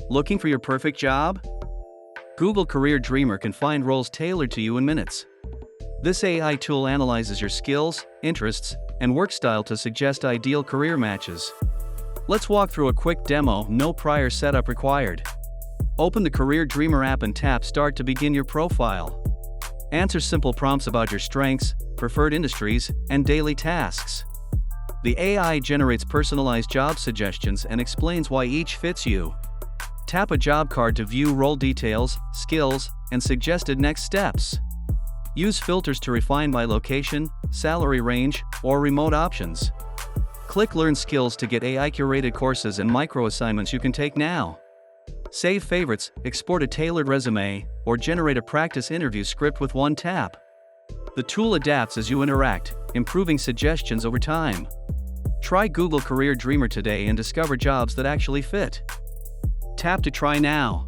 Looking for your perfect job? Google Career Dreamer can find roles tailored to you in minutes. This AI tool analyzes your skills, interests, and work style to suggest ideal career matches. Let's walk through a quick demo, no prior setup required. Open the Career Dreamer app and tap Start to begin your profile. Answer simple prompts about your strengths, preferred industries, and daily tasks. The AI generates personalized job suggestions and explains why each fits you. Tap a job card to view role details, skills, and suggested next steps. Use filters to refine by location, salary range, or remote options. Click Learn Skills to get AI-curated courses and micro-assignments you can take now. Save favorites, export a tailored resume, or generate a practice interview script with one tap. The tool adapts as you interact, improving suggestions over time. Try Google Career Dreamer today and discover jobs that actually fit. Tap to try now.